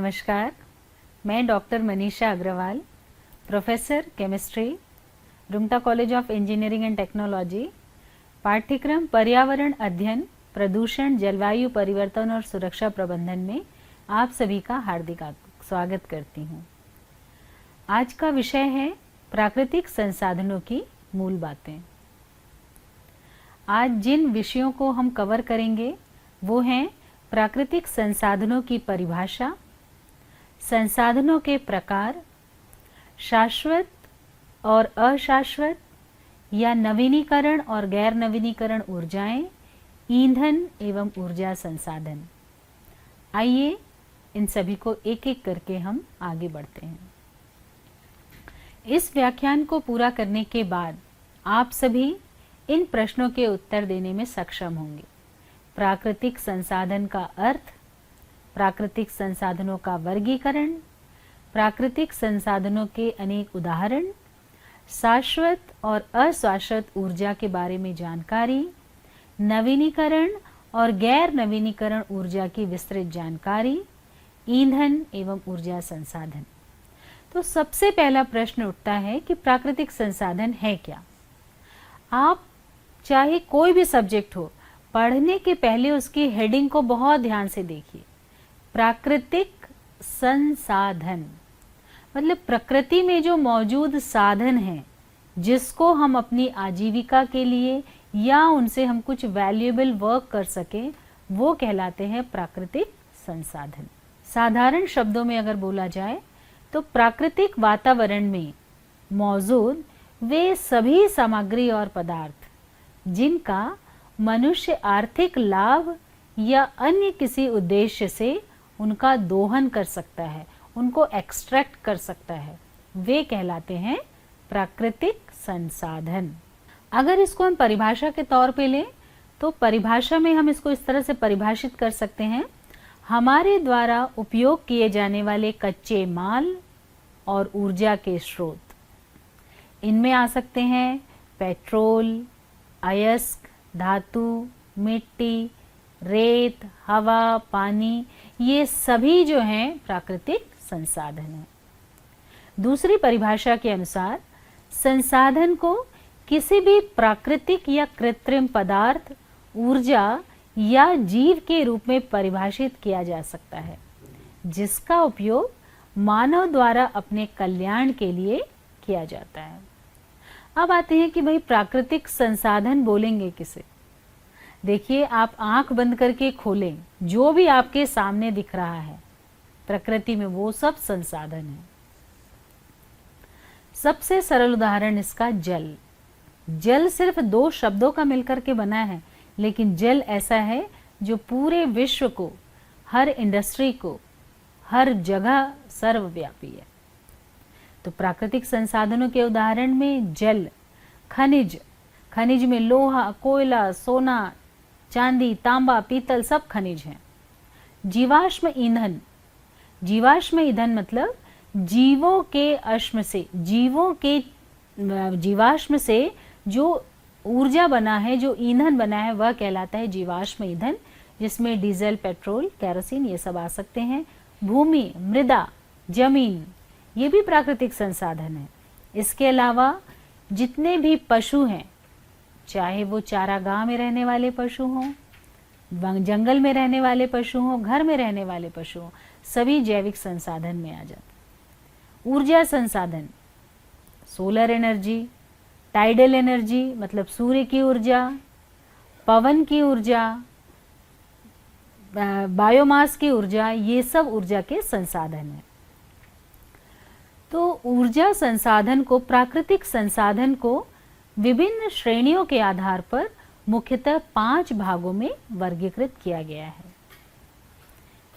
नमस्कार, मैं doctor Manisha Agrawal, professor chemistry, Rungta college of engineering and technology, पाठ्यक्रम पर्यावरण अध्ययन, प्रदूषण, जलवायु परिवर्तन और सुरक्षा प्रबंधन में आप सभी का हार्दिक स्वागत करती हूँ। आज का विषय है प्राकृतिक संसाधनों की मूल बातें। आज जिन विषयों को हम कवर करेंगे वो हैं प्राकृतिक संसाधनों की परिभाषा, संसाधनों के प्रकार, शाश्वत और अशाश्वत या नवीनीकरण और गैर नवीनीकरण ऊर्जाएं, ईंधन एवं ऊर्जा संसाधन। आइए इन सभी को एक एक करके हम आगे बढ़ते हैं। इस व्याख्यान को पूरा करने के बाद आप सभी इन प्रश्नों के उत्तर देने में सक्षम होंगे। प्राकृतिक संसाधन का अर्थ, प्राकृतिक संसाधनों का वर्गीकरण, प्राकृतिक संसाधनों के अनेक उदाहरण, शाश्वत और अशाश्वत ऊर्जा के बारे में जानकारी, नवीनीकरण और गैर नवीनीकरण ऊर्जा की विस्तृत जानकारी, ईंधन एवं ऊर्जा संसाधन। तो सबसे पहला प्रश्न उठता है कि प्राकृतिक संसाधन है क्या। आप चाहे कोई भी सब्जेक्ट हो, पढ़ने के पहले उसकी हेडिंग को बहुत ध्यान से देखिए। प्राकृतिक संसाधन मतलब प्रकृति में जो मौजूद साधन हैं, जिसको हम अपनी आजीविका के लिए या उनसे हम कुछ वैल्यूएबल वर्क कर सकें, वो कहलाते हैं प्राकृतिक संसाधन। साधारण शब्दों में अगर बोला जाए तो प्राकृतिक वातावरण में मौजूद वे सभी सामग्री और पदार्थ जिनका मनुष्य आर्थिक लाभ या अन्य किसी उद्देश्य से उनका दोहन कर सकता है, उनको एक्सट्रैक्ट कर सकता है, वे कहलाते हैं प्राकृतिक संसाधन। अगर इसको हम परिभाषा के तौर पे लें तो परिभाषा में हम इसको इस तरह से परिभाषित कर सकते हैं: हमारे द्वारा उपयोग किए जाने वाले कच्चे माल और ऊर्जा के स्रोत। इनमें आ सकते हैं पेट्रोल, अयस्क, धातु, मिट्टी, रेत, हवा, पानी, ये सभी जो हैं प्राकृतिक संसाधन हैं। दूसरी परिभाषा के अनुसार संसाधन को किसी भी प्राकृतिक या कृत्रिम पदार्थ, ऊर्जा या जीव के रूप में परिभाषित किया जा सकता है, जिसका उपयोग मानव द्वारा अपने कल्याण के लिए किया जाता है। अब आते हैं कि भाई प्राकृतिक संसाधन बोलेंगे किसे। देखिए, आप आंख बंद करके खोलें, जो भी आपके सामने दिख रहा है प्रकृति में, वो सब संसाधन है। सबसे सरल उदाहरण इसका जल। जल सिर्फ दो शब्दों का मिलकर के बना है, लेकिन जल ऐसा है जो पूरे विश्व को, हर इंडस्ट्री को, हर जगह सर्वव्यापी है। तो प्राकृतिक संसाधनों के उदाहरण में जल, खनिज, खनिज में लोहा, कोयला, सोना, चांदी, तांबा, पीतल सब खनिज हैं। जीवाश्म ईंधन, जीवाश्म ईंधन मतलब जीवों के अश्म से, जीवों के जीवाश्म से जो ऊर्जा बना है, जो ईंधन बना है, वह कहलाता है जीवाश्म ईंधन, जिसमें डीजल, पेट्रोल, केरोसिन ये सब आ सकते हैं। भूमि, मृदा, जमीन, ये भी प्राकृतिक संसाधन है। इसके अलावा जितने भी पशु हैं, चाहे वो चारागाह में रहने वाले पशु हों, जंगल में रहने वाले पशु हों, घर में रहने वाले पशु हों, सभी जैविक संसाधन में आ जाते। ऊर्जा संसाधन, सोलर एनर्जी, टाइडल एनर्जी मतलब सूर्य की ऊर्जा, पवन की ऊर्जा, बायोमास की ऊर्जा, ये सब ऊर्जा के संसाधन हैं। तो ऊर्जा संसाधन को, प्राकृतिक संसाधन को विभिन्न श्रेणियों के आधार पर मुख्यतः 5 भागों में वर्गीकृत किया गया है।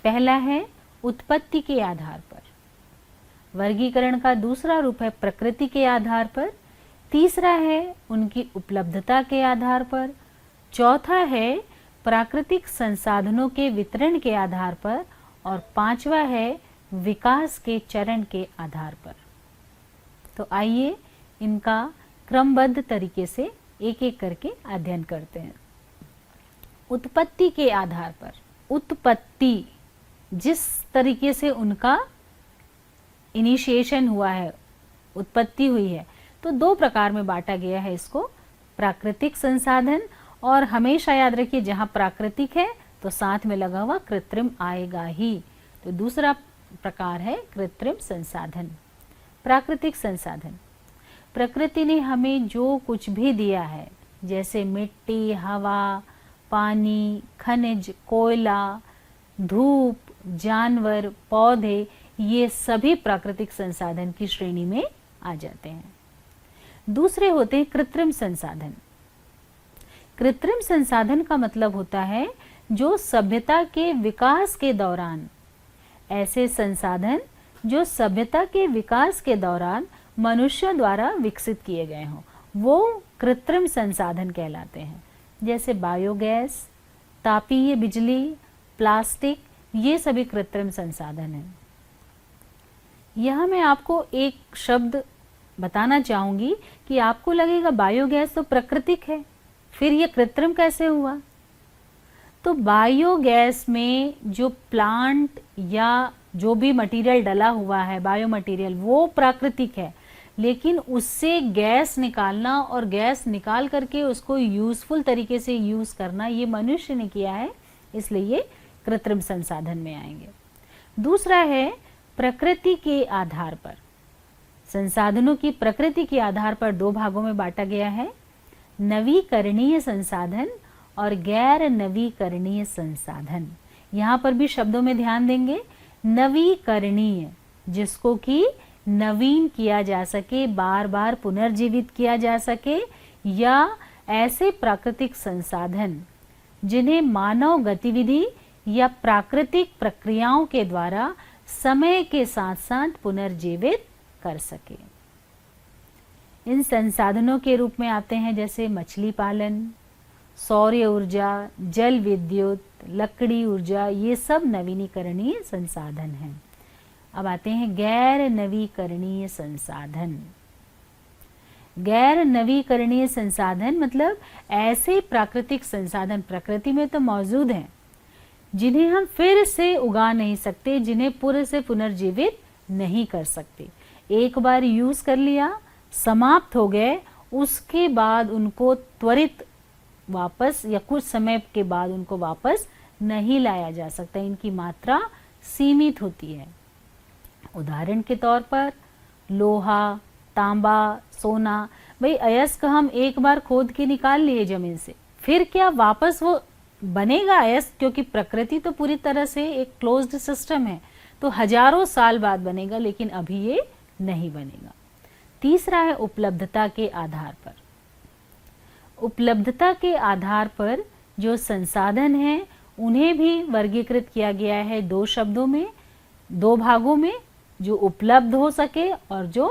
पहला है उत्पत्ति के आधार पर, वर्गीकरण का दूसरा रूप है प्रकृति के आधार पर, तीसरा है उनकी उपलब्धता के आधार पर, चौथा है प्राकृतिक संसाधनों के वितरण के आधार पर, और पांचवा है विकास के चरण के आधार पर। तो आइए इनका क्रमबद्ध तरीके से एक एक करके अध्ययन करते हैं। उत्पत्ति के आधार पर, उत्पत्ति जिस तरीके से उनका इनिशिएशन हुआ है, उत्पत्ति हुई है, तो दो प्रकार में बांटा गया है इसको, प्राकृतिक संसाधन, और हमेशा याद रखिए जहाँ प्राकृतिक है तो साथ में लगा हुआ कृत्रिम आएगा ही। तो दूसरा प्रकार है कृत्रिम संसाधन। प्राकृतिक संसाधन, प्रकृति ने हमें जो कुछ भी दिया है, जैसे मिट्टी, हवा, पानी, खनिज, कोयला, धूप, जानवर, पौधे, ये सभी प्राकृतिक संसाधन की श्रेणी में आ जाते हैं। दूसरे होते हैं कृत्रिम संसाधन। कृत्रिम संसाधन का मतलब होता है जो सभ्यता के विकास के दौरान, ऐसे संसाधन जो सभ्यता के विकास के दौरान मनुष्यों द्वारा विकसित किए गए हों, वो कृत्रिम संसाधन कहलाते हैं। जैसे बायोगैस, तापीय बिजली, प्लास्टिक, ये सभी कृत्रिम संसाधन हैं। यह मैं आपको एक शब्द बताना चाहूंगी कि आपको लगेगा बायोगैस तो प्राकृतिक है, फिर यह कृत्रिम कैसे हुआ? तो बायोगैस में जो प्लांट या जो भी मटेरियल डला हुआ है, बायो मटेरियल, वो प्राकृतिक है, लेकिन उससे गैस निकालना और गैस निकाल करके उसको यूजफुल तरीके से यूज करना, ये मनुष्य ने किया है, इसलिए ये कृत्रिम संसाधन में आएंगे। दूसरा है प्रकृति के आधार पर। संसाधनों की प्रकृति के आधार पर दो भागों में बांटा गया है, नवीकरणीय संसाधन और गैर नवीकरणीय संसाधन। यहाँ पर भी शब्दों में ध्यान देंगे। नवीकरणीय, जिसको कि नवीन किया जा सके, बार बार पुनर्जीवित किया जा सके, या ऐसे प्राकृतिक संसाधन जिन्हें मानव गतिविधि या प्राकृतिक प्रक्रियाओं के द्वारा समय के साथ साथ पुनर्जीवित कर सके। इन संसाधनों के रूप में आते हैं जैसे मछली पालन, सौर ऊर्जा, जल विद्युत, लकड़ी ऊर्जा, ये सब नवीनीकरणीय संसाधन हैं। अब आते हैं गैर नवीकरणीय संसाधन। गैर नवीकरणीय संसाधन मतलब ऐसे प्राकृतिक संसाधन प्रकृति में तो मौजूद हैं, जिन्हें हम फिर से उगा नहीं सकते, जिन्हें पूरे से पुनर्जीवित नहीं कर सकते। एक बार यूज कर लिया, समाप्त हो गए, उसके बाद उनको त्वरित वापस या कुछ समय के बाद उनको वापस नहीं लाया जा सकता, इनकी मात्रा सीमित होती है। उदाहरण के तौर पर लोहा, तांबा, सोना, भाई अयस्क हम एक बार खोद के निकाल लिए जमीन से, फिर क्या वापस वो बनेगा अयस्क? क्योंकि प्रकृति तो पूरी तरह से एक क्लोज्ड सिस्टम है, तो हजारों साल बाद बनेगा, लेकिन अभी ये नहीं बनेगा। तीसरा है उपलब्धता के आधार पर। उपलब्धता के आधार पर जो संसाधन हैं उन्हें भी वर्गीकृत किया गया है दो शब्दों में, दो भागों में, जो उपलब्ध हो सके और जो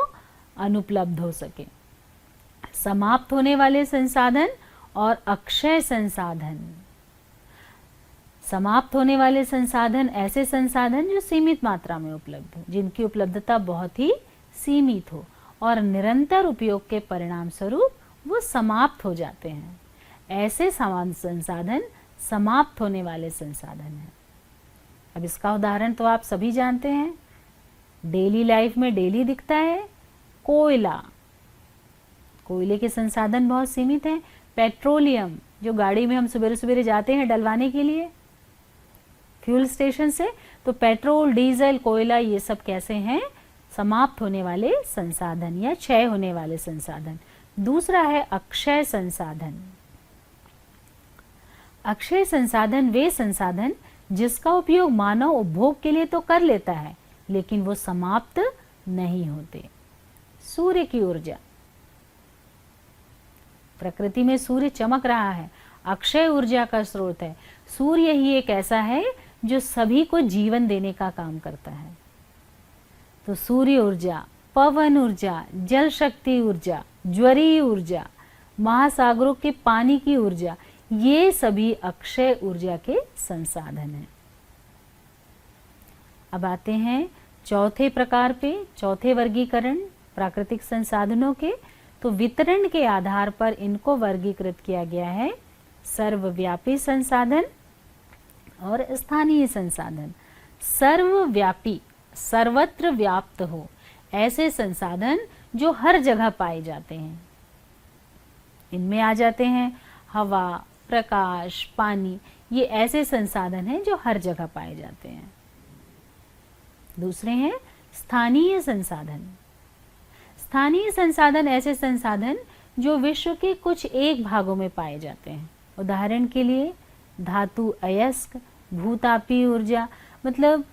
अनुपलब्ध हो सके। समाप्त होने वाले संसाधन और अक्षय संसाधन। समाप्त होने वाले संसाधन ऐसे संसाधन जो सीमित मात्रा में उपलब्ध हो, जिनकी उपलब्धता बहुत ही सीमित हो और निरंतर उपयोग के परिणाम स्वरूप वो समाप्त हो जाते हैं। ऐसे समान संसाधन समाप्त होने वाले संसाधन हैं। अब इसका उदाहरण तो आप सभी जानते हैं, डेली लाइफ में डेली दिखता है कोयला। कोयले के संसाधन बहुत सीमित हैं। पेट्रोलियम, जो गाड़ी में हम सवेरे सवेरे जाते हैं डलवाने के लिए फ्यूल स्टेशन से, तो पेट्रोल, डीजल, कोयला, ये सब कैसे हैं? समाप्त होने वाले संसाधन या क्षय होने वाले संसाधन। दूसरा है अक्षय संसाधन। अक्षय संसाधन वे संसाधन जिसका उपयोग मानव उपभोग के लिए तो कर लेता है, लेकिन वो समाप्त नहीं होते। सूर्य की ऊर्जा, प्रकृति में सूर्य चमक रहा है, अक्षय ऊर्जा का स्रोत है। सूर्य ही एक ऐसा है जो सभी को जीवन देने का काम करता है। तो सूर्य ऊर्जा, पवन ऊर्जा, जल शक्ति ऊर्जा, ज्वरीय ऊर्जा, महासागरों के पानी की ऊर्जा, ये सभी अक्षय ऊर्जा के संसाधन हैं। अब आते हैं चौथे प्रकार पे, चौथे वर्गीकरण प्राकृतिक संसाधनों के। तो वितरण के आधार पर इनको वर्गीकृत किया गया है सर्वव्यापी संसाधन और स्थानीय संसाधन। सर्वव्यापी, सर्वत्र व्याप्त हो, ऐसे संसाधन जो हर जगह पाए जाते हैं। इनमें आ जाते हैं हवा, प्रकाश, पानी, ये ऐसे संसाधन हैं जो हर जगह पाए जाते हैं। दूसरे हैं स्थानीय संसाधन। स्थानीय संसाधन ऐसे संसाधन जो विश्व के कुछ एक भागों में पाए जाते हैं। उदाहरण के लिए धातु अयस्क, भूतापीय ऊर्जा। मतलब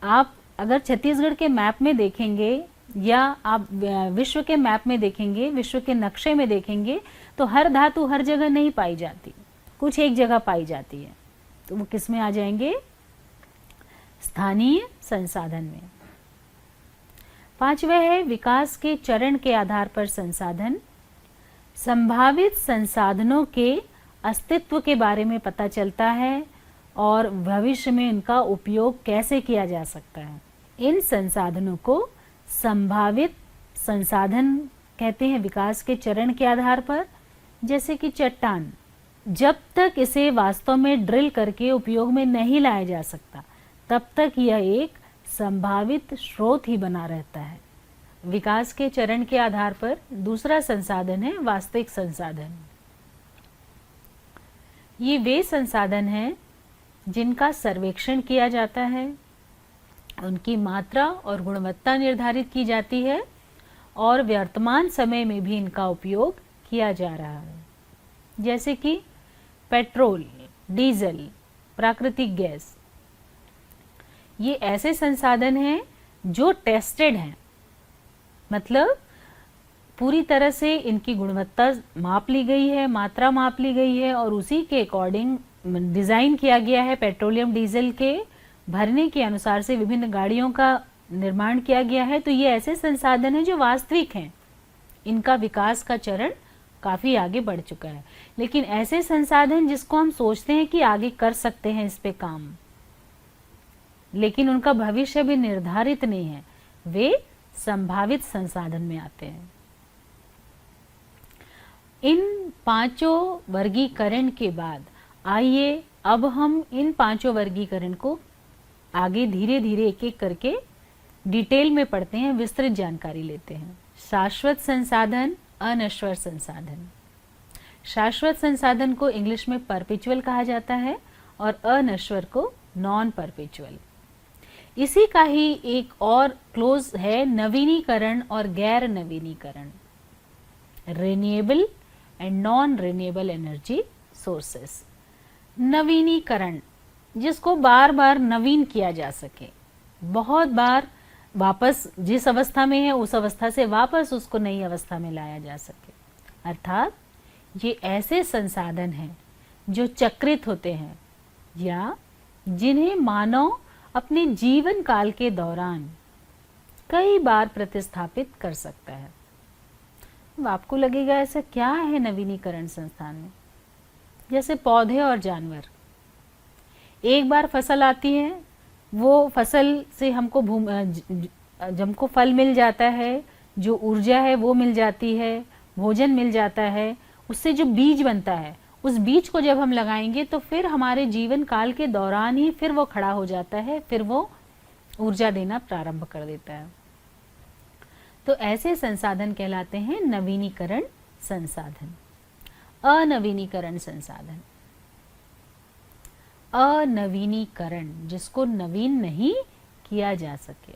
आप अगर छत्तीसगढ़ के मैप में देखेंगे या आप विश्व के मैप में देखेंगे, विश्व के नक्शे में देखेंगे, तो हर धातु हर जगह नहीं पाई जाती, कुछ एक जगह पाई जाती है। तो वो किस में आ जाएंगे? स्थानीय संसाधन में। पांचवा है विकास के चरण के आधार पर संसाधन। संभावित संसाधनों के अस्तित्व के बारे में पता चलता है और भविष्य में इनका उपयोग कैसे किया जा सकता है। इन संसाधनों को संभावित संसाधन कहते हैं विकास के चरण के आधार पर। जैसे कि चट्टान, जब तक इसे वास्तव में ड्रिल करके उपयोग में नहीं लाया जा सकता, तब तक यह एक संभावित स्रोत ही बना रहता है। विकास के चरण के आधार पर दूसरा संसाधन है वास्तविक संसाधन। ये वे संसाधन हैं जिनका सर्वेक्षण किया जाता है, उनकी मात्रा और गुणवत्ता निर्धारित की जाती है और वर्तमान समय में भी इनका उपयोग किया जा रहा है। जैसे कि पेट्रोल, डीजल, प्राकृतिक गैस, ये ऐसे संसाधन हैं जो टेस्टेड हैं, मतलब पूरी तरह से इनकी गुणवत्ता माप ली गई है, मात्रा माप ली गई है और उसी के अकॉर्डिंग डिज़ाइन किया गया है। पेट्रोलियम डीजल के भरने के अनुसार से विभिन्न गाड़ियों का निर्माण किया गया है। तो ये ऐसे संसाधन हैं जो वास्तविक हैं, इनका विकास का चरण काफ़ी आगे बढ़ चुका है। लेकिन ऐसे संसाधन जिसको हम सोचते हैं कि आगे कर सकते हैं इस पे काम, लेकिन उनका भविष्य भी निर्धारित नहीं है, वे संभावित संसाधन में आते हैं। इन पांचों वर्गीकरण के बाद आइए अब हम इन पांचों वर्गीकरण को आगे धीरे धीरे एक एक करके डिटेल में पढ़ते हैं, विस्तृत जानकारी लेते हैं। शाश्वत संसाधन, अनश्वर संसाधन। शाश्वत संसाधन को इंग्लिश में परपेचुअल कहा जाता है और अनश्वर को नॉन परपेचुअल। इसी का ही एक और क्लोज है नवीनीकरण और गैर नवीनीकरण, renewable and non renewable energy sources. नवीनीकरण जिसको बार बार नवीन किया जा सके, बहुत बार वापस जिस अवस्था में है उस अवस्था से वापस उसको नई अवस्था में लाया जा सके। अर्थात ये ऐसे संसाधन हैं जो चक्रित होते हैं या जिन्हें मानव अपने जीवन काल के दौरान कई बार प्रतिस्थापित कर सकता है। अब आपको लगेगा ऐसा क्या है नवीनीकरण संस्थान में? जैसे पौधे और जानवर, एक बार फसल आती है, वो फसल से हमको फल मिल जाता है, जो ऊर्जा है वो मिल जाती है, भोजन मिल जाता है, उससे जो बीज बनता है उस बीज को जब हम लगाएंगे तो फिर हमारे जीवन काल के दौरान ही फिर वो खड़ा हो जाता है, फिर वो ऊर्जा देना प्रारंभ कर देता है। तो ऐसे संसाधन कहलाते हैं नवीनीकरण संसाधन। अनवीनीकरण संसाधन, अनवीनीकरण जिसको नवीन नहीं किया जा सके,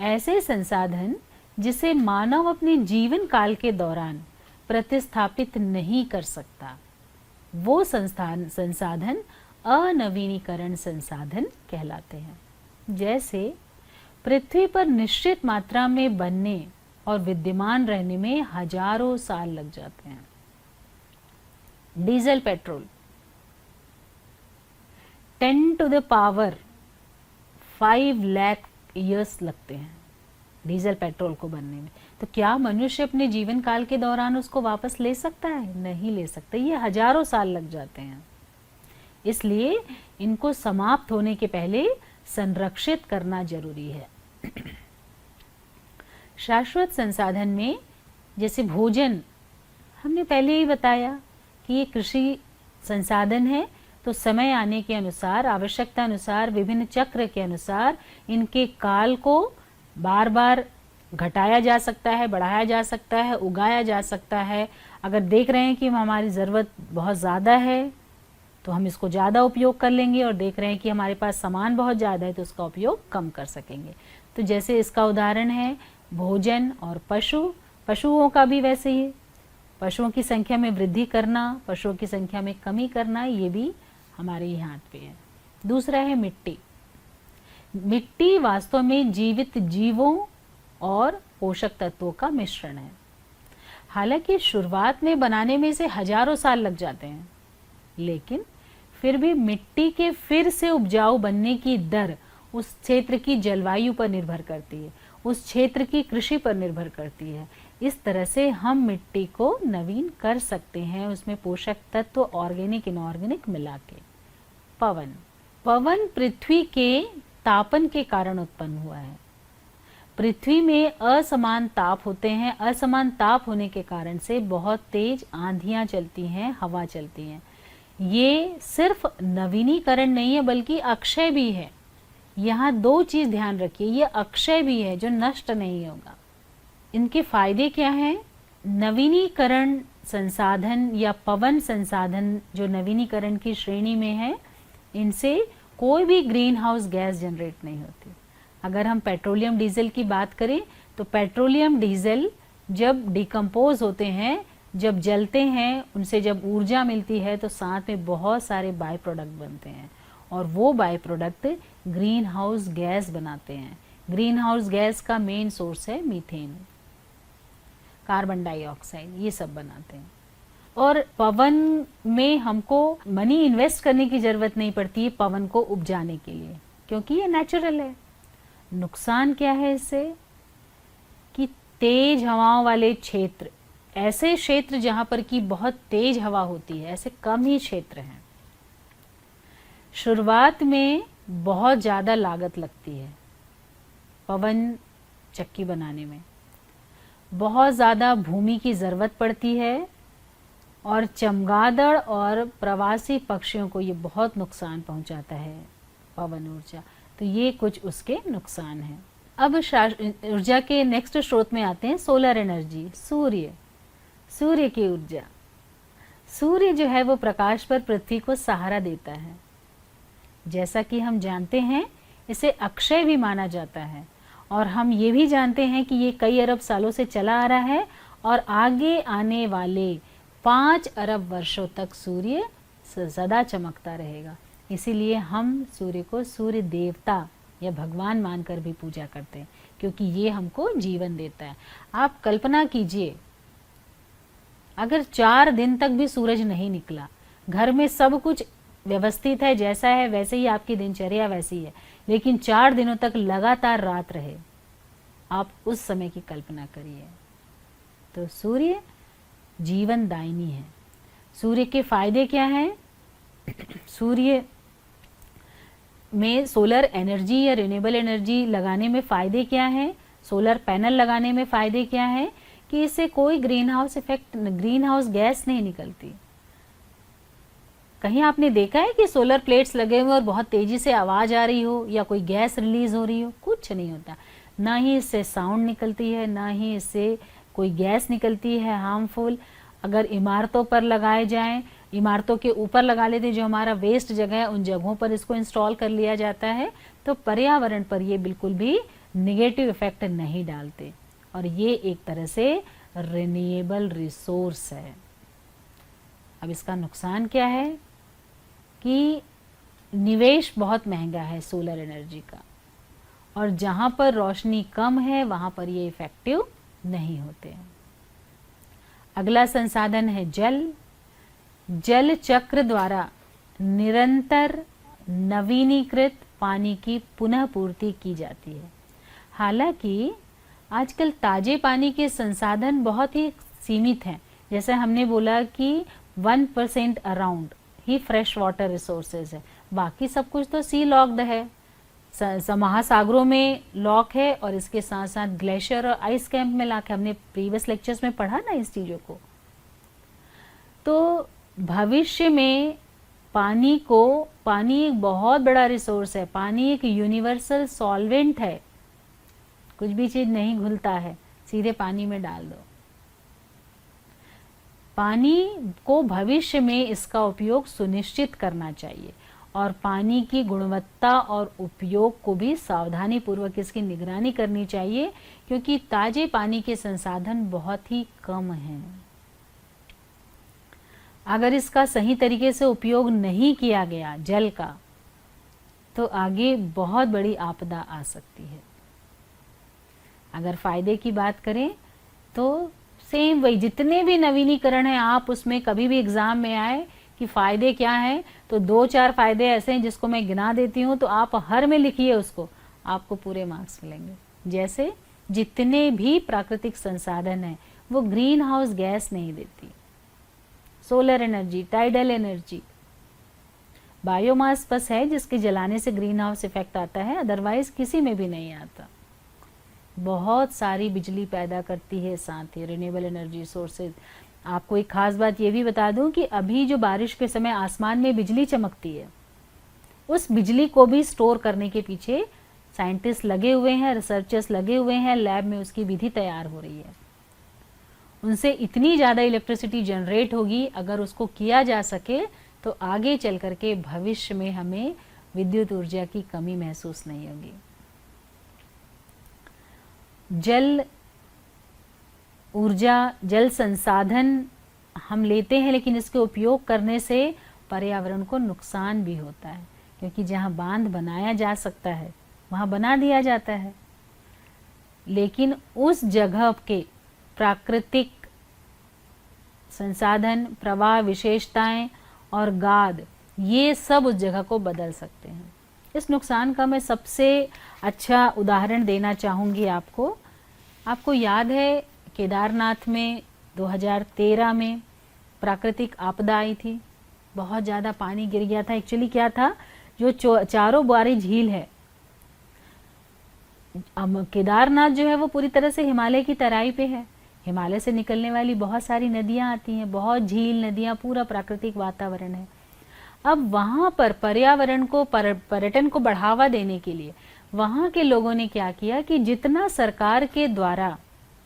ऐसे संसाधन जिसे मानव अपने जीवन काल के दौरान प्रतिस्थापित नहीं कर सकता, वो संसाधन अनवीनीकरण संसाधन कहलाते हैं। जैसे पृथ्वी पर निश्चित मात्रा में बनने और विद्यमान रहने में हजारों साल लग जाते हैं। Diesel petrol 10 to the power 5 lakh years लगते हैं डीजल पेट्रोल को बनने में। तो क्या मनुष्य अपने जीवन काल के दौरान उसको वापस ले सकता है? नहीं ले सकता, ये हजारों साल लग जाते हैं। इसलिए इनको समाप्त होने के पहले संरक्षित करना जरूरी है। शाश्वत संसाधन में जैसे भोजन, हमने पहले ही बताया कि ये कृषि संसाधन है, तो समय आने के अनुसार, आवश्यकता अनुसार, विभिन्न चक्र के अनुसार इनके काल को बार बार घटाया जा सकता है, बढ़ाया जा सकता है, उगाया जा सकता है। अगर देख रहे हैं कि हमारी ज़रूरत बहुत ज़्यादा है तो हम इसको ज़्यादा उपयोग कर लेंगे, और देख रहे हैं कि हमारे पास सामान बहुत ज़्यादा है तो उसका उपयोग कम कर सकेंगे। तो जैसे इसका उदाहरण है भोजन और पशु, पशुओं का भी वैसे ही, पशुओं की संख्या में वृद्धि करना, पशुओं की संख्या में कमी करना, ये भी हमारे ही हाथ पे है। दूसरा है मिट्टी। मिट्टी वास्तव में जीवित जीवों और पोषक तत्वों का मिश्रण है। हालांकि शुरुआत में बनाने में से हजारों साल लग जाते हैं, लेकिन फिर भी मिट्टी के फिर से उपजाऊ बनने की दर उस क्षेत्र की जलवायु पर निर्भर करती है, उस क्षेत्र की कृषि पर निर्भर करती है। इस तरह से हम मिट्टी को नवीन कर सकते हैं, उसमें पोषक तत्व ऑर्गेनिक इनऑर्गेनिक मिला के। पवन, पवन पृथ्वी के तापन के कारण उत्पन्न हुआ है। पृथ्वी में असमान ताप होते हैं, असमान ताप होने के कारण से बहुत तेज आंधियां चलती हैं, हवा चलती हैं। ये सिर्फ नवीनीकरण नहीं है बल्कि अक्षय भी है। यहाँ दो चीज ध्यान रखिए, ये अक्षय भी है जो नष्ट नहीं होगा। इनके फायदे क्या हैं? नवीनीकरण संसाधन या पवन संसाधन जो नवीनीकरण की श्रेणी में है, इनसे कोई भी ग्रीन हाउस गैस जनरेट नहीं होती। अगर हम पेट्रोलियम डीजल की बात करें तो पेट्रोलियम डीजल जब डिकम्पोज होते हैं, जब जलते हैं, उनसे जब ऊर्जा मिलती है तो साथ में बहुत सारे बाय प्रोडक्ट बनते हैं, और वो by product green house gas बनाते हैं। ग्रीन हाउस गैस का मेन सोर्स है मीथेन, कार्बन डाइऑक्साइड, ये सब बनाते हैं। और पवन में हमको मनी इन्वेस्ट करने की जरूरत नहीं पड़ती है पवन को उपजाने के लिए, क्योंकि ये नेचुरल है। नुकसान क्या है इससे? कि तेज हवाओं वाले क्षेत्र, ऐसे क्षेत्र जहां पर की बहुत तेज हवा होती है, ऐसे कम ही क्षेत्र हैं। शुरुआत में बहुत ज़्यादा लागत लगती है पवन चक्की बनाने में, बहुत ज़्यादा भूमि की ज़रूरत पड़ती है, और चमगादड़ और प्रवासी पक्षियों को ये बहुत नुकसान पहुंचाता है पवन ऊर्जा। तो ये कुछ उसके नुकसान हैं। अब ऊर्जा के नेक्स्ट स्रोत में आते हैं सोलर एनर्जी, सूर्य, सूर्य की ऊर्जा। सूर्य जो है वो प्रकाश पर पृथ्वी को सहारा देता है। जैसा कि हम जानते हैं इसे अक्षय भी माना जाता है, और हम ये भी जानते हैं कि ये कई अरब सालों से चला आ रहा है और आगे आने वाले 5 अरब वर्षों तक सूर्य सदा चमकता रहेगा। इसीलिए हम सूर्य को सूर्य देवता या भगवान मानकर भी पूजा करते हैं, क्योंकि ये हमको जीवन देता है। आप कल्पना कीजिए, अगर 4 दिन तक भी सूरज नहीं निकला, घर में सब कुछ व्यवस्थित है, जैसा है वैसे ही आपकी दिनचर्या वैसी है, लेकिन 4 दिनों तक लगातार रात रहे, आप उस समय की कल्पना करिए। तो सूर्य जीवन दायिनी है। सूर्य के फायदे क्या हैं? सूर्य में सोलर एनर्जी या रिन्यूएबल एनर्जी लगाने में फ़ायदे क्या हैं? सोलर पैनल लगाने में फ़ायदे क्या हैं? कि इससे कोई green house effect, green house gas नहीं निकलती। कहीं आपने देखा है कि सोलर प्लेट्स लगे हुए और बहुत तेज़ी से आवाज़ आ रही हो या कोई गैस रिलीज़ हो रही हो? कुछ नहीं होता। ना ही इससे साउंड निकलती है, ना ही इससे कोई गैस निकलती है हार्मफुल। अगर इमारतों पर लगाए जाएं, इमारतों के ऊपर लगा लेते हैं, जो हमारा वेस्ट जगह है उन जगहों पर इसको इंस्टॉल कर लिया जाता है, तो पर्यावरण पर ये बिल्कुल भी निगेटिव इफेक्ट नहीं डालते, और ये एक तरह से रिन्यूएबल रिसोर्स है। अब इसका नुकसान क्या है? कि निवेश बहुत महंगा है सोलर एनर्जी का, और जहाँ पर रोशनी कम है वहाँ पर ये इफेक्टिव नहीं होते हैं। अगला संसाधन है जल। जल चक्र द्वारा निरंतर नवीनीकृत पानी की पुनः पूर्ति की जाती है। हालांकि आजकल ताजे पानी के संसाधन बहुत ही सीमित हैं। जैसे हमने बोला कि 1% अराउंड ही फ्रेश वाटर रिसोर्सेज है, बाकी सब कुछ तो सी लॉक्ड है, महासागरों में लॉक है, और इसके साथ साथ ग्लेशियर और आइस कैंप में लॉक है। हमने प्रीवियस लेक्चर्स में पढ़ा ना इस चीज़ों को। तो भविष्य में पानी एक बहुत बड़ा रिसोर्स है। पानी एक यूनिवर्सल सॉल्वेंट है। कुछ भी चीज नहीं घुलता है, सीधे पानी में डाल दो। पानी को भविष्य में इसका उपयोग सुनिश्चित करना चाहिए और पानी की गुणवत्ता और उपयोग को भी सावधानी पूर्वक इसकी निगरानी करनी चाहिए, क्योंकि ताजे पानी के संसाधन बहुत ही कम हैं। अगर इसका सही तरीके से उपयोग नहीं किया गया जल का, तो आगे बहुत बड़ी आपदा आ सकती है। अगर फायदे की बात करें तो सेम वही, जितने भी नवीनीकरण हैं, आप उसमें कभी भी एग्जाम में आए कि फायदे क्या हैं, तो 2-4 फायदे ऐसे हैं जिसको मैं गिना देती हूँ, तो आप हर में लिखिए उसको, आपको पूरे मार्क्स मिलेंगे। जैसे जितने भी प्राकृतिक संसाधन हैं वो ग्रीन हाउस गैस नहीं देती। Solar energy, tidal energy, biomass बस है जिसके जलाने से ग्रीन हाउस इफेक्ट आता है, अदरवाइज किसी में भी नहीं आता। बहुत सारी बिजली पैदा करती है साथ ही रिन्यूएबल एनर्जी सोर्सेज। आपको एक खास बात ये भी बता दूं कि अभी जो बारिश के समय आसमान में बिजली चमकती है, उस बिजली को भी स्टोर करने के पीछे साइंटिस्ट लगे हुए हैं, रिसर्चर्स लगे हुए हैं, लैब में उसकी विधि तैयार हो रही है। उनसे इतनी ज़्यादा इलेक्ट्रिसिटी जनरेट होगी, अगर उसको किया जा सके तो आगे चल करके भविष्य में हमें विद्युत ऊर्जा की कमी महसूस नहीं होगी। जल ऊर्जा, जल संसाधन हम लेते हैं, लेकिन इसके उपयोग करने से पर्यावरण को नुकसान भी होता है, क्योंकि जहाँ बांध बनाया जा सकता है वहाँ बना दिया जाता है, लेकिन उस जगह के प्राकृतिक संसाधन, प्रवाह विशेषताएं और गाद, ये सब उस जगह को बदल सकते हैं। इस नुकसान का मैं सबसे अच्छा उदाहरण देना चाहूँगी आपको। आपको याद है केदारनाथ में 2013 में प्राकृतिक आपदा आई थी, बहुत ज़्यादा पानी गिर गया था। एक्चुअली क्या था, जो चारों बारी झील है, केदारनाथ जो है वो पूरी तरह से हिमालय की तराई पे है। हिमालय से निकलने वाली बहुत सारी नदियाँ आती हैं, बहुत झील, नदियाँ, पूरा प्राकृतिक वातावरण है। अब वहाँ पर पर्यावरण को, पर्यटन को बढ़ावा देने के लिए वहाँ के लोगों ने क्या किया कि जितना सरकार के द्वारा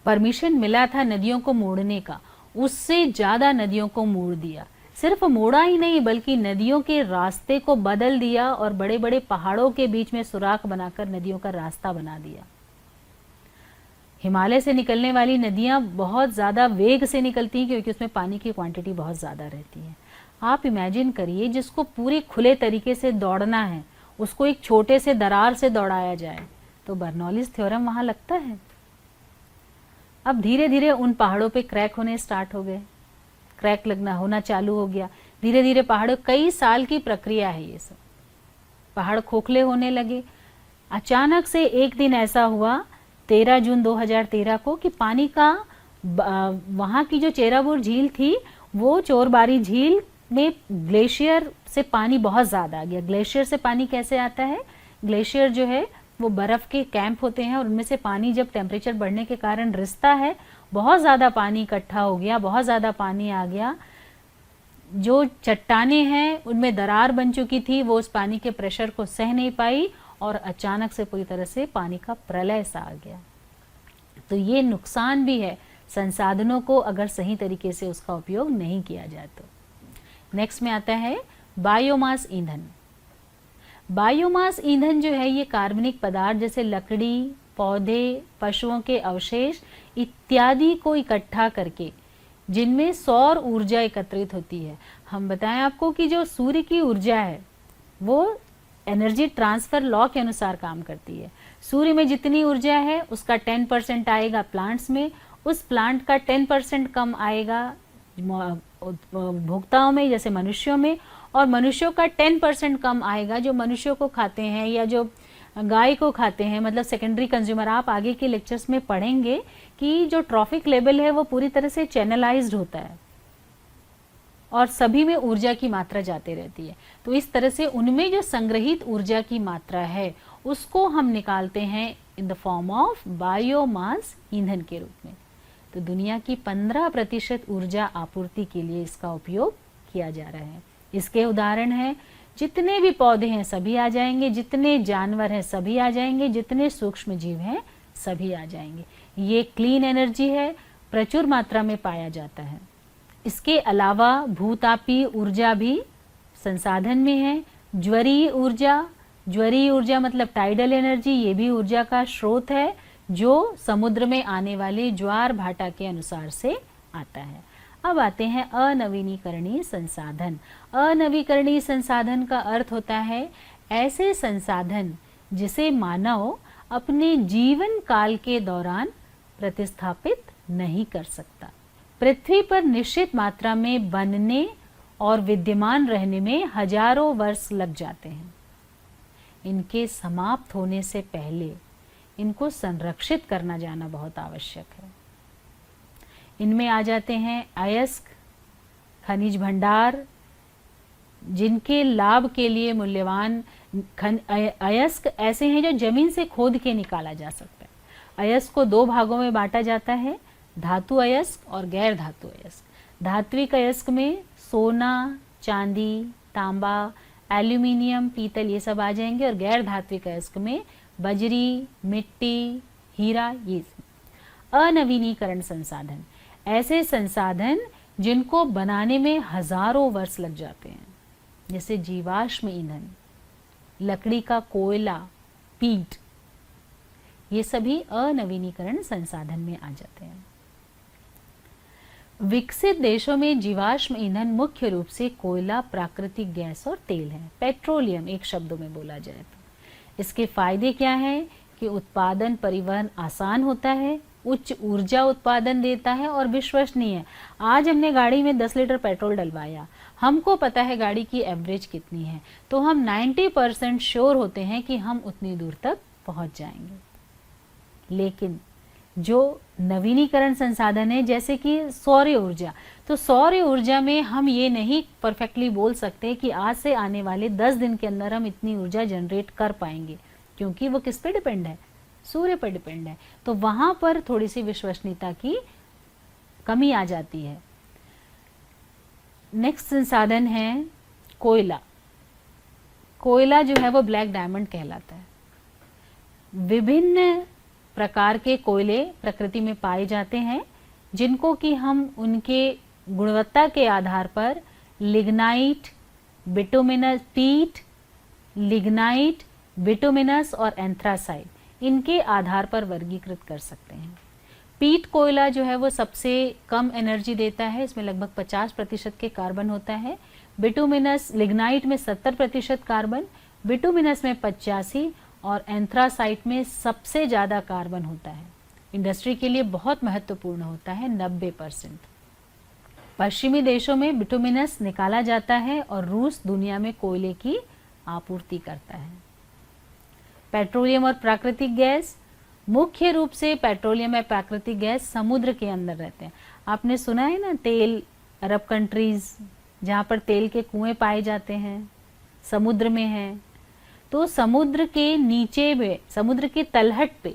परमिशन मिला था नदियों को मोड़ने का, उससे ज़्यादा नदियों को मोड़ दिया। सिर्फ मोड़ा ही नहीं, बल्कि नदियों के रास्ते को बदल दिया और बड़े बड़े पहाड़ों के बीच में सुराख बनाकर नदियों का रास्ता बना दिया। हिमालय से निकलने वाली नदियाँ बहुत ज़्यादा वेग से निकलती हैं, क्योंकि उसमें पानी की क्वांटिटी बहुत ज़्यादा रहती है। आप इमेजिन करिए, जिसको पूरे खुले तरीके से दौड़ना है, उसको एक छोटे से दरार से दौड़ाया जाए, तो बर्नौलीज थ्योरम वहाँ लगता है। अब धीरे धीरे उन पहाड़ों पे क्रैक होने स्टार्ट हो गए, क्रैक लगना होना चालू हो गया। धीरे धीरे पहाड़ों, कई साल की प्रक्रिया है ये सब, पहाड़ खोखले होने लगे। अचानक से एक दिन ऐसा हुआ 13 जून 2013 को कि पानी का, वहाँ की जो चेराबूर झील थी, वो चोरबारी झील में ग्लेशियर से पानी बहुत ज़्यादा आ गया। ग्लेशियर से पानी कैसे आता है, ग्लेशियर जो है वो बर्फ़ के कैंप होते हैं, और उनमें से पानी जब टेम्परेचर बढ़ने के कारण रिसता है, बहुत ज़्यादा पानी इकट्ठा हो गया, बहुत ज़्यादा पानी आ गया। जो चट्टानें हैं उनमें दरार बन चुकी थी, वो उस पानी के प्रेशर को सह नहीं पाई और अचानक से पूरी तरह से पानी का प्रलय सा आ गया। तो ये नुकसान भी है संसाधनों को अगर सही तरीके से उसका उपयोग नहीं किया जाए तो। नेक्स्ट में आता है बायोमास ईंधन। बायोमास ईंधन जो है ये कार्बनिक पदार्थ जैसे लकड़ी, पौधे, पशुओं के अवशेष इत्यादि को इकट्ठा करके, जिनमें सौर ऊर्जा एकत्रित होती है। हम बताएं आपको कि जो सूर्य की ऊर्जा है वो एनर्जी ट्रांसफर लॉ के अनुसार काम करती है। सूर्य में जितनी ऊर्जा है उसका 10% आएगा प्लांट्स में, उस प्लांट का 10% कम आएगा भोक्ताओं में जैसे मनुष्यों में, और मनुष्यों का 10% कम आएगा जो मनुष्यों को खाते हैं या जो गाय को खाते हैं, मतलब सेकेंडरी कंज्यूमर। आप आगे के लेक्चर्स में पढ़ेंगे कि जो ट्रॉफिक लेवल है वो पूरी तरह से चैनलाइज्ड होता है और सभी में ऊर्जा की मात्रा जाते रहती है। तो इस तरह से उनमें जो संग्रहित ऊर्जा की मात्रा है उसको हम निकालते हैं in the form of biomass ईंधन के रूप में। तो दुनिया की 15% ऊर्जा आपूर्ति के लिए इसका उपयोग किया जा रहा है। इसके उदाहरण हैं जितने भी पौधे हैं सभी आ जाएंगे, जितने जानवर हैं सभी आ जाएंगे, जितने सूक्ष्म जीव हैं सभी आ जाएंगे। ये क्लीन एनर्जी है, प्रचुर मात्रा में पाया जाता है। इसके अलावा भूतापी ऊर्जा भी संसाधन में है। ज्वरीय ऊर्जा मतलब टाइडल एनर्जी, ये भी ऊर्जा का स्रोत है जो समुद्र में आने वाले ज्वार भाटा के अनुसार से आता है। अब आते हैं अनवीनीकरणीय संसाधन। अनवीकरणीय संसाधन का अर्थ होता है ऐसे संसाधन जिसे मानव अपने जीवन काल के दौरान प्रतिस्थापित नहीं कर सकता। पृथ्वी पर निश्चित मात्रा में बनने और विद्यमान रहने में हजारों वर्ष लग जाते हैं। इनके समाप्त होने से पहले इनको संरक्षित करना जाना बहुत आवश्यक है। इनमें आ जाते हैं अयस्क, खनिज भंडार, जिनके लाभ के लिए मूल्यवान अयस्क ऐसे हैं जो जमीन से खोद के निकाला जा सकता है। अयस्क को दो भागों में बांटा जाता है, धातु अयस्क और गैर धातु अयस्क। धात्विक अयस्क में सोना, चांदी, तांबा, एल्यूमिनियम, पीतल ये सब आ जाएंगे, और गैर धात्विक अयस्क में बजरी, मिट्टी, हीरा, ये अनवीनीकरण संसाधन, ऐसे संसाधन जिनको बनाने में हजारों वर्ष लग जाते हैं, जैसे जीवाश्म ईंधन, लकड़ी का कोयला, पीट, ये सभी अनवीनीकरण संसाधन में आ जाते हैं। विकसित देशों में जीवाश्म ईंधन मुख्य रूप से कोयला, प्राकृतिक गैस और तेल है, पेट्रोलियम एक शब्दों में बोला जाए तो। इसके फायदे क्या हैं कि उत्पादन परिवहन आसान होता है, उच्च ऊर्जा उत्पादन देता है और विश्वसनीय है। आज हमने गाड़ी में 10 लीटर पेट्रोल डलवाया, हमको पता है गाड़ी की एवरेज कितनी है, तो हम 90% श्योर होते हैं कि हम उतनी दूर तक पहुंच जाएंगे। लेकिन जो नवीनीकरण संसाधन है जैसे कि सौर ऊर्जा, तो सौर ऊर्जा में हम ये नहीं परफेक्टली बोल सकते कि आज से आने वाले 10 दिन के अंदर हम इतनी ऊर्जा जनरेट कर पाएंगे, क्योंकि वो किस पे डिपेंड है, सूर्य पर डिपेंड है। तो वहां पर थोड़ी सी विश्वसनीयता की कमी आ जाती है। नेक्स्ट संसाधन है कोयला। कोयला जो है वो ब्लैक डायमंड कहलाता है। विभिन्न प्रकार के कोयले प्रकृति में पाए जाते हैं, जिनको कि हम उनके गुणवत्ता के आधार पर लिग्नाइट, बिटुमिनस, पीट, लिग्नाइट, बिटुमिनस और एंथ्रासाइट, इनके आधार पर वर्गीकृत कर सकते हैं। पीट कोयला जो है वो सबसे कम एनर्जी देता है, इसमें लगभग 50% के कार्बन होता है। बिटुमिनस, लिग्नाइट में 70% कार्बन, बिटुमिनस में 85 और एंथ्रासाइट में सबसे ज़्यादा कार्बन होता है। इंडस्ट्री के लिए बहुत महत्वपूर्ण होता है, 90%। पश्चिमी देशों में बिटुमिनस निकाला जाता है और रूस दुनिया में कोयले की आपूर्ति करता है। पेट्रोलियम और प्राकृतिक गैस, मुख्य रूप से पेट्रोलियम और प्राकृतिक गैस समुद्र के अंदर रहते हैं। आपने सुना है ना, तेल, अरब कंट्रीज जहाँ पर तेल के कुएं पाए जाते हैं समुद्र में हैं, तो समुद्र के नीचे में, समुद्र के तलहट पे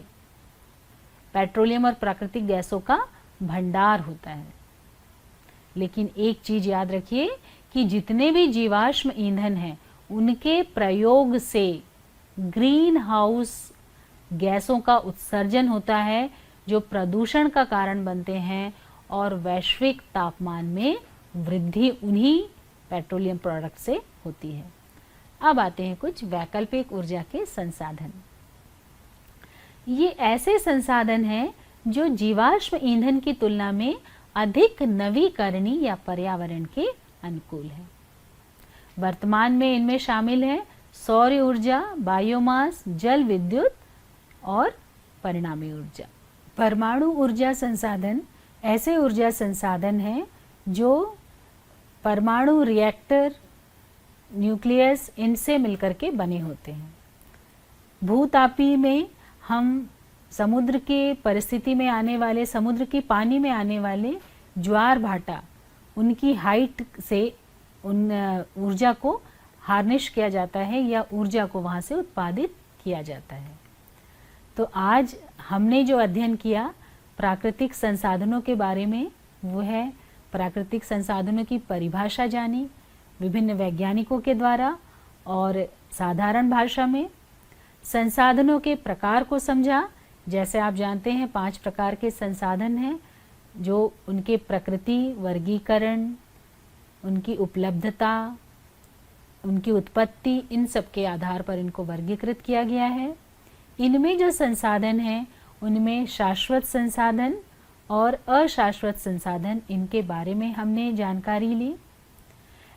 पेट्रोलियम और प्राकृतिक गैसों का भंडार होता है। लेकिन एक चीज याद रखिए कि जितने भी जीवाश्म ईंधन हैं उनके प्रयोग से ग्रीन हाउस गैसों का उत्सर्जन होता है, जो प्रदूषण का कारण बनते हैं और वैश्विक तापमान में वृद्धि उन्हीं पेट्रोलियम प्रोडक्ट से होती है। अब आते हैं कुछ वैकल्पिक ऊर्जा के संसाधन। ये ऐसे संसाधन हैं जो जीवाश्म ईंधन की तुलना में अधिक नवीकरणीय या पर्यावरण के अनुकूल है। वर्तमान में इनमें शामिल है सौर ऊर्जा, बायोमास, जल विद्युत और परिणामी ऊर्जा। परमाणु ऊर्जा संसाधन ऐसे ऊर्जा संसाधन हैं जो परमाणु रिएक्टर, न्यूक्लियस, इनसे मिलकर के बने होते हैं। भूतापी में हम समुद्र के परिस्थिति में आने वाले, समुद्र की पानी में आने वाले ज्वार भाटा, उनकी हाइट से उन ऊर्जा को हार्नेस किया जाता है या ऊर्जा को वहाँ से उत्पादित किया जाता है। तो आज हमने जो अध्ययन किया प्राकृतिक संसाधनों के बारे में, वो है प्राकृतिक संसाधनों की परिभाषा जानी, विभिन्न वैज्ञानिकों के द्वारा और साधारण भाषा में। संसाधनों के प्रकार को समझा। जैसे आप जानते हैं 5 प्रकार के संसाधन हैं, जो उनके प्रकृति, वर्गीकरण, उनकी उपलब्धता, उनकी उत्पत्ति, इन सब के आधार पर इनको वर्गीकृत किया गया है। इनमें जो संसाधन हैं उनमें शाश्वत संसाधन और अशाश्वत संसाधन, इनके बारे में हमने जानकारी ली।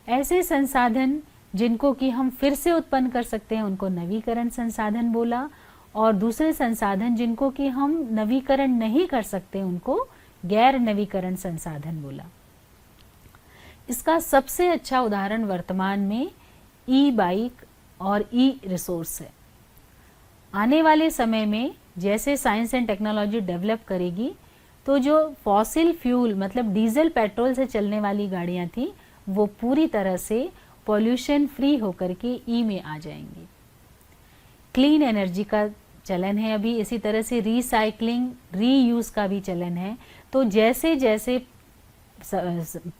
ऐसे संसाधन जिनको कि हम फिर से उत्पन्न कर सकते हैं उनको नवीकरण संसाधन बोला, और दूसरे संसाधन जिनको कि हम नवीकरण नहीं कर सकते उनको गैर नवीकरण संसाधन बोला। इसका सबसे अच्छा उदाहरण वर्तमान में ई बाइक और ई रिसोर्स है। आने वाले समय में जैसे साइंस एंड टेक्नोलॉजी डेवलप करेगी तो जो फॉसिल फ्यूल मतलब डीजल पेट्रोल से चलने वाली गाड़ियां थी वो पूरी तरह से पॉल्यूशन फ्री होकर के ई में आ जाएंगी। क्लीन एनर्जी का चलन है अभी, इसी तरह से रिसाइकलिंग, रीयूज का भी चलन है। तो जैसे जैसे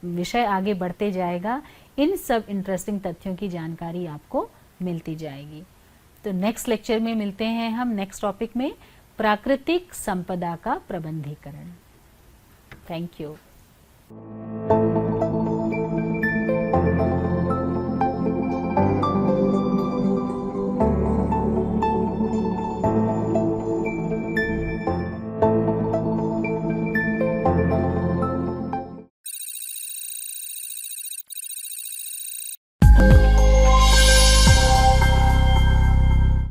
विषय आगे बढ़ते जाएगा इन सब इंटरेस्टिंग तथ्यों की जानकारी आपको मिलती जाएगी। तो नेक्स्ट लेक्चर में मिलते हैं हम नेक्स्ट टॉपिक में, प्राकृतिक संपदा का प्रबंधीकरण। Thank you.